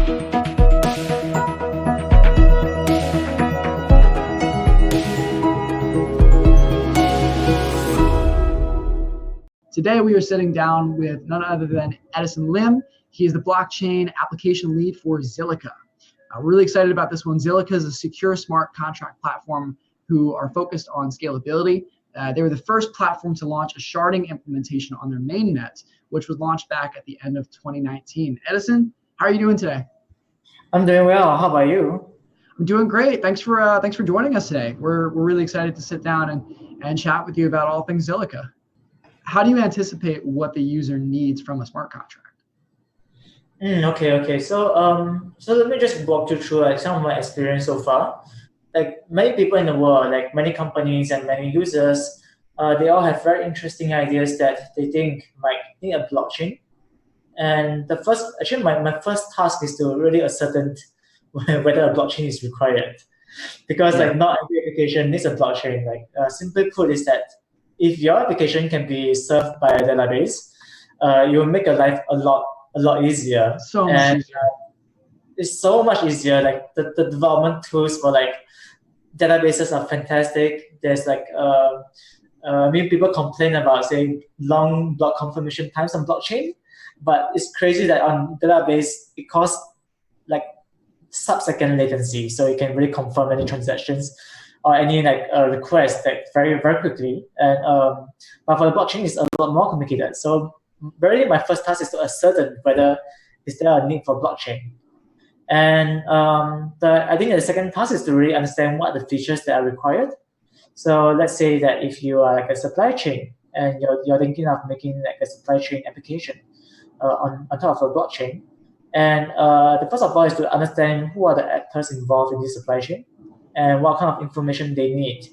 Today, we are sitting down with none other than Edison Lim. He is the blockchain application lead for Zilliqa. We're really excited about this one. Zilliqa is a secure smart contract platform who are focused on scalability. They were the first platform to launch a sharding implementation on their mainnet, which was launched back at the end of 2019. Edison, how are you doing today? I'm doing well. How about you? I'm doing great. Thanks for joining us today. We're really excited to sit down and chat with you about all things Zilliqa. How do you anticipate what the user needs from a smart contract? Okay. So let me just walk you through like some of my experience so far. Like many people in the world, like many companies and many users, they all have very interesting ideas that they think might need a blockchain. And my first task is to really ascertain whether a blockchain is required, because like not every application needs a blockchain. Like simply put, is that if your application can be served by a database, you will make your life a lot easier. So much easier. It's so much easier. Like the development tools for like databases are fantastic. There's like people complain about say long block confirmation times on blockchain, but it's crazy that on database it costs like sub-second latency, so you can really confirm any transactions or any like request like very quickly. And but for the blockchain, it's a lot more complicated. So really, my first task is to ascertain whether is there a need for blockchain. And I think the second task is to really understand what the features that are required. So let's say that if you are like a supply chain and you're thinking of making like a supply chain application on top of a blockchain, and the first of all is to understand who are the actors involved in this supply chain and what kind of information they need.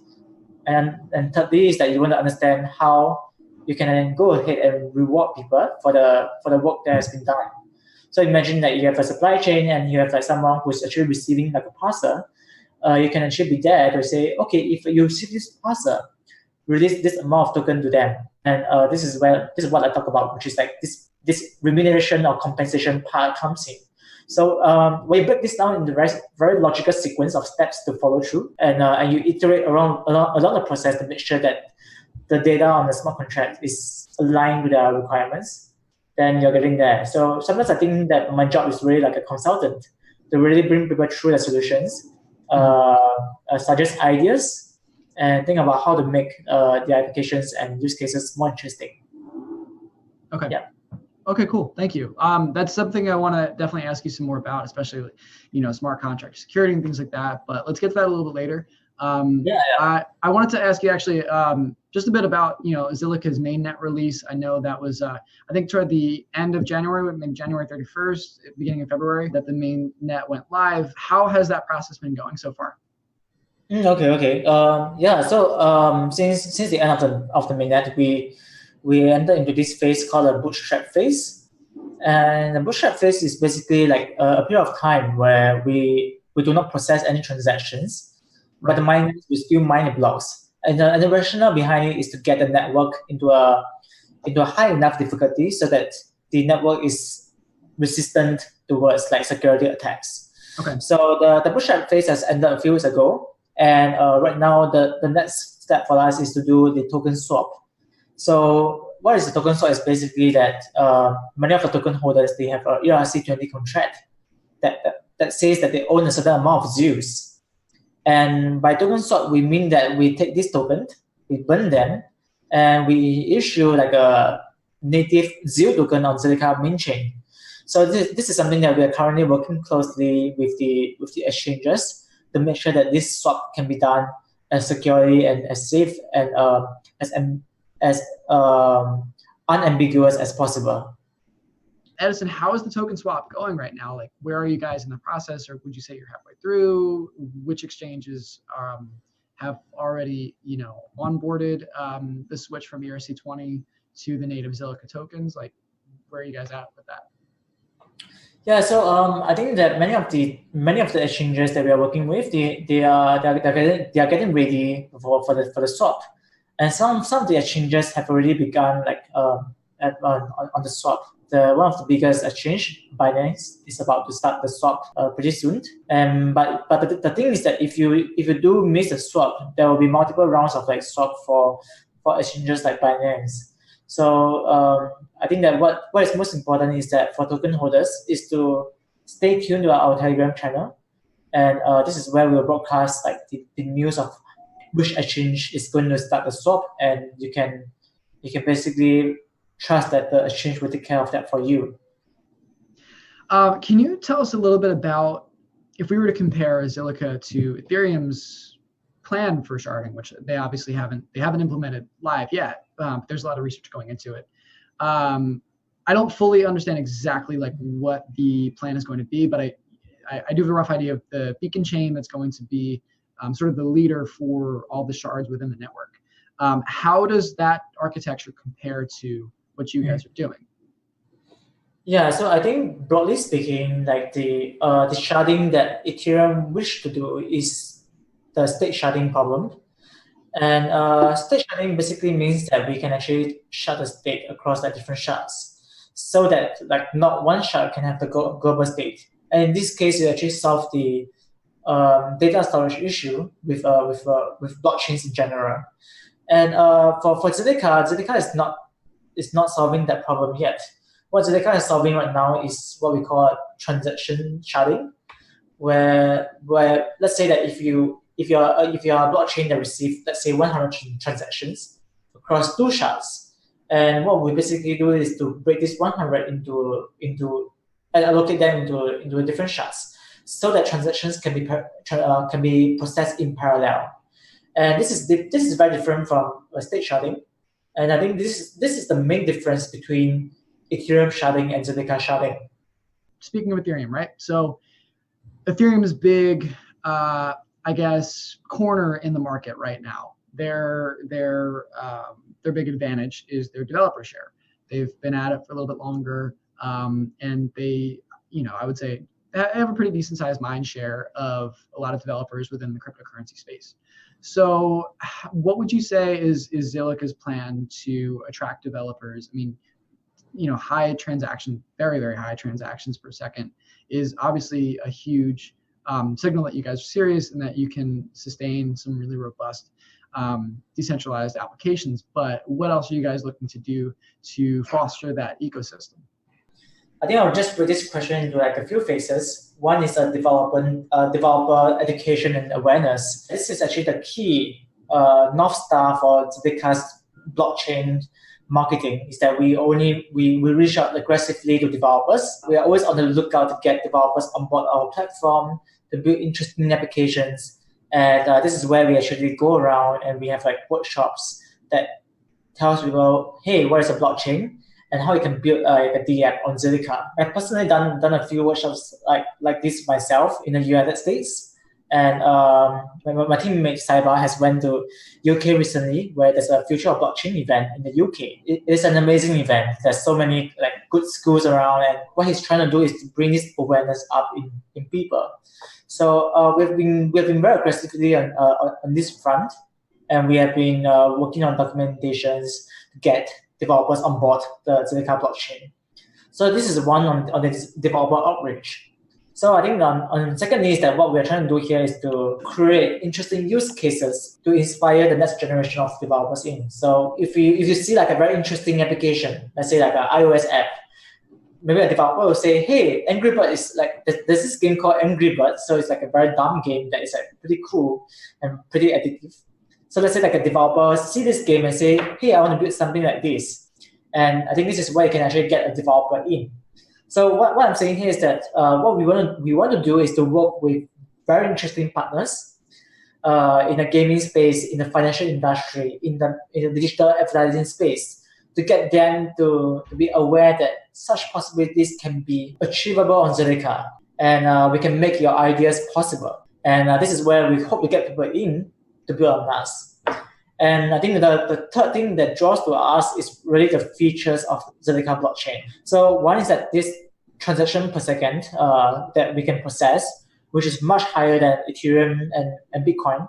And thirdly is that you want to understand how you can then go ahead and reward people for the work that has been done. So imagine that you have a supply chain and you have like someone who's actually receiving like a parcel. You can actually be there to say, okay, if you receive this parcel, release this amount of token to them. And this is what I talk about, which is like this remuneration or compensation part comes in. So we break this down in the very logical sequence of steps to follow through, and you iterate along the process to make sure that the data on the smart contract is aligned with our requirements. Then you're getting there. So sometimes I think that my job is really like a consultant to really bring people through the solutions, suggest ideas, and think about how to make the applications and use cases more interesting. Okay. Yeah. Okay, cool. Thank you. That's something I want to definitely ask you some more about, especially smart contract security and things like that. But let's get to that a little bit later. I wanted to ask you actually just a bit about Zilliqa's mainnet release. I know that was I think toward the end of January, maybe January 31st, beginning of February, that the mainnet went live. How has that process been going so far? Okay. So since the end of the mainnet, we entered into this phase called a bootstrap phase. And the bootstrap phase is basically like a period of time where we do not process any transactions, but the miners will still mine the blocks. And the rationale behind it is to get the network into a high enough difficulty so that the network is resistant towards like security attacks. Okay. So the bootstrap phase has ended a few weeks ago. And right now the next step for us is to do the token swap. So what is the token swap is basically that many of the token holders, they have a ERC20 contract that says that they own a certain amount of ZEUS. And by token swap, we mean that we take this token, we burn them, and we issue like a native ZEU token on Zilliqa main chain. So this is something that we are currently working closely with the exchanges to make sure that this swap can be done as securely and as safe and as unambiguous as possible. Edison, how is the token swap going right now? Like, where are you guys in the process, or would you say you're halfway through? Which exchanges have already, onboarded the switch from ERC20 to the native Zilliqa tokens? Like, where are you guys at with that? Yeah, so I think that many of the exchanges that we are working with, they are getting ready for the swap, and some of the exchanges have already begun like on the swap. One of the biggest exchange, Binance, is about to start the swap pretty soon. But the thing is that if you do miss a swap, there will be multiple rounds of like swap for exchanges like Binance. So I think that what is most important is that for token holders is to stay tuned to our Telegram channel, and this is where we will broadcast like the news of which exchange is going to start the swap, and you can basically trust that the exchange will take care of that for you. Can you tell us a little bit about, if we were to compare Zilliqa to Ethereum's plan for sharding, which they obviously haven't implemented live yet. There's a lot of research going into it. I don't fully understand exactly like what the plan is going to be, but I do have a rough idea of the beacon chain that's going to be sort of the leader for all the shards within the network. How does that architecture compare to what you guys are doing? Yeah, so I think broadly speaking, like the sharding that Ethereum wish to do is the state sharding problem. And state sharding basically means that we can actually shard the state across like different shards, so that like not one shard can have the global state. And in this case, you actually solve the data storage issue with blockchains in general. And for Zilliqa is not solving that problem yet. What Zilliqa is solving right now is what we call transaction sharding, where let's say that if you're a blockchain that receives, let's say, 100 transactions across 2 shards, and what we basically do is to break this 100 into and allocate them into different shards, so that transactions can be processed in parallel. And this is very different from state sharding. And I think this is the main difference between Ethereum sharding and Zilliqa sharding. Speaking of Ethereum, right? So Ethereum's big, I guess, corner in the market right now. Their big advantage is their developer share. They've been at it for a little bit longer, and they, I would say, have a pretty decent sized mind share of a lot of developers within the cryptocurrency space. So what would you say is Zilliqa's plan to attract developers? I mean, high transaction, very, very high transactions per second is obviously a huge signal that you guys are serious and that you can sustain some really robust decentralized applications. But what else are you guys looking to do to foster that ecosystem? I think I'll just put this question into like a few phases. One is developer education and awareness. This is actually the key North Star for Zilliqa's blockchain marketing, is that we reach out aggressively to developers. We are always on the lookout to get developers on board our platform to build interesting applications. And this is where we actually go around and we have like workshops that tells people, hey, what is a blockchain? And how you can build a DApp on Zilliqa. I've personally done a few workshops like this myself in the United States. And my teammate Saiba has went to UK recently, where there's a Future of Blockchain event in the UK. It is an amazing event. There's so many like good schools around, and what he's trying to do is to bring this awareness up in people. So we've been very aggressively on this front, and we have been working on documentations to get developers on board the Zilliqa blockchain. So this is one on the developer outreach. So I think secondly is that what we're trying to do here is to create interesting use cases to inspire the next generation of developers in. So if you see like a very interesting application, let's say like an iOS app, maybe a developer will say, hey, Angry Bird is like, there's this game called Angry Bird. So it's like a very dumb game that is like pretty cool and pretty addictive. So let's say like a developer see this game and say, hey, I want to build something like this. And I think this is where you can actually get a developer in. So what I'm saying here is that what we want to do is to work with very interesting partners in the gaming space, in the financial industry, in the digital advertising space, to get them to be aware that such possibilities can be achievable on Zilliqa, and we can make your ideas possible. And this is where we hope to get people in to build on us. And I think the third thing that draws to us is really the features of Zilliqa blockchain. So one is that this transaction per second that we can process, which is much higher than Ethereum and Bitcoin,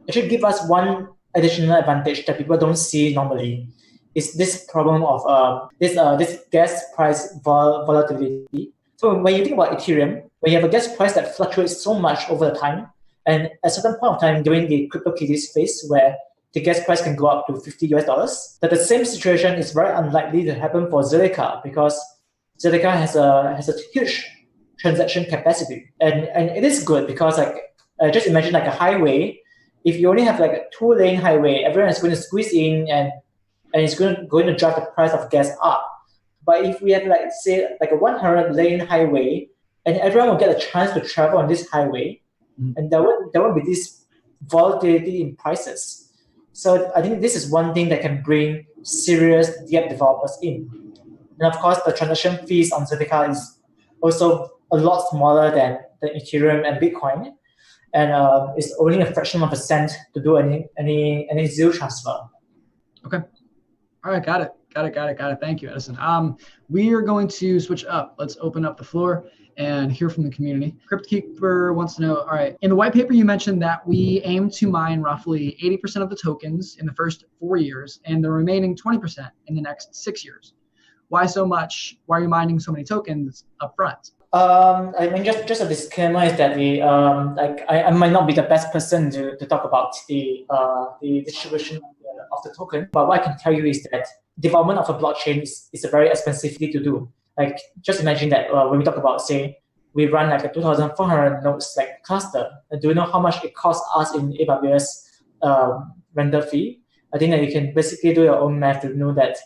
actually give us one additional advantage that people don't see normally. is this problem of this gas price volatility. So when you think about Ethereum, when you have a gas price that fluctuates so much over the time, and at a certain point of time during the CryptoKitties phase where the gas price can go up to $50, that the same situation is very unlikely to happen for Zilliqa, because Zilliqa has a huge transaction capacity, and it is good because just imagine like a highway. If you only have like a 2-lane highway, everyone is going to squeeze in and it's going to drive the price of gas up. But if we have like say like a 100-lane highway and everyone will get a chance to travel on this highway, and there won't be this volatility in prices. So I think this is one thing that can bring serious DApp developers in. And of course, the transaction fees on Zilliqa is also a lot smaller than Ethereum and Bitcoin, and it's only a fraction of a cent to do any zero transfer. Okay. All right, got it. Thank you, Edison. We are going to switch up. Let's open up the floor and hear from the community. Cryptocopia wants to know, all right, in the white paper you mentioned that we aim to mine roughly 80% of the tokens in the first 4 years and the remaining 20% in the next 6 years. Why so much? Why are you mining so many tokens up front? I mean, just a disclaimer is that I might not be the best person to talk about the distribution of the token, but what I can tell you is that development of a blockchain is a very expensive thing to do. Like, just imagine that when we talk about, say, we run like a 2,400 nodes like cluster. Do you know how much it costs us in AWS render fee? I think that you can basically do your own math to know that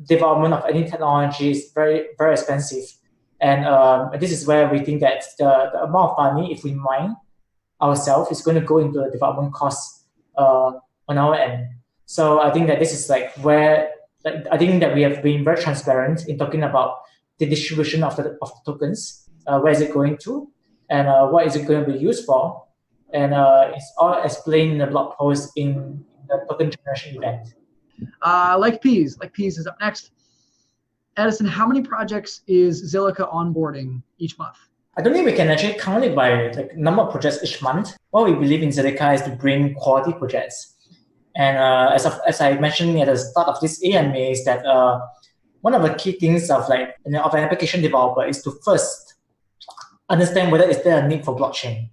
development of any technology is very, very expensive. And this is where we think that the amount of money, if we mine ourselves, is going to go into the development costs on our end. So I think that this is like where I think that we have been very transparent in talking about the distribution of the tokens, where is it going to, and what is it going to be used for, and it's all explained in the blog post in the token generation event. Like Peas is up next. Edison, how many projects is Zilliqa onboarding each month? I don't think we can actually count it by like number of projects each month. What we believe in Zilliqa is to bring quality projects. And as I mentioned at the start of this AMA is that one of the key things of an application developer is to first understand whether is there a need for blockchain.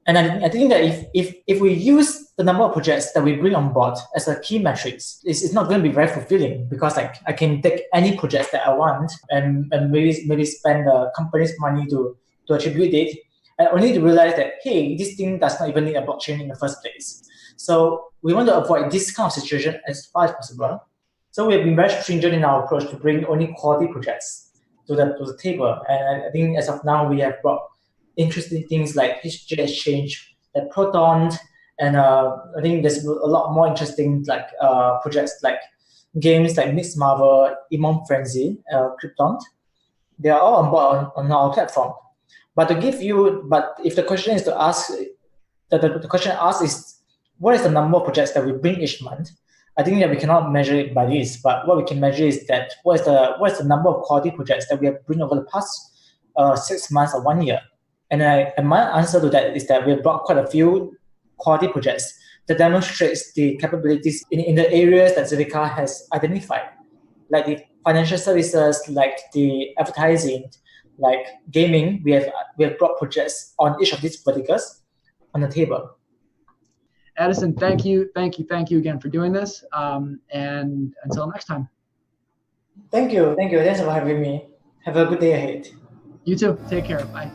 And I think that if we use the number of projects that we bring on board as a key metrics, it's not going to be very fulfilling, because like I can take any projects that I want and maybe spend the company's money to attribute it, and only to realize that, hey, this thing does not even need a blockchain in the first place. So we want to avoid this kind of situation as far as possible. So we have been very stringent in our approach to bring only quality projects to the table. And I think as of now, we have brought interesting things like HJ Exchange, like Proton, and I think there's a lot more interesting projects like games like Mixed Marvel, Imam Frenzy, Krypton. They are all on board on our platform. But if the question is to ask, the question asked is, what is the number of projects that we bring each month? I think that we cannot measure it by this, but what we can measure is that what is the number of quality projects that we have bring over the past 6 months or 1 year. And my answer to that is that we have brought quite a few quality projects that demonstrates the capabilities in the areas that Zilliqa has identified, like the financial services, like the advertising, like gaming. We have brought projects on each of these verticals on the table. Edison, thank you again for doing this. And until next time. Thank you. Thanks for having me. Have a good day ahead. You too. Take care. Bye.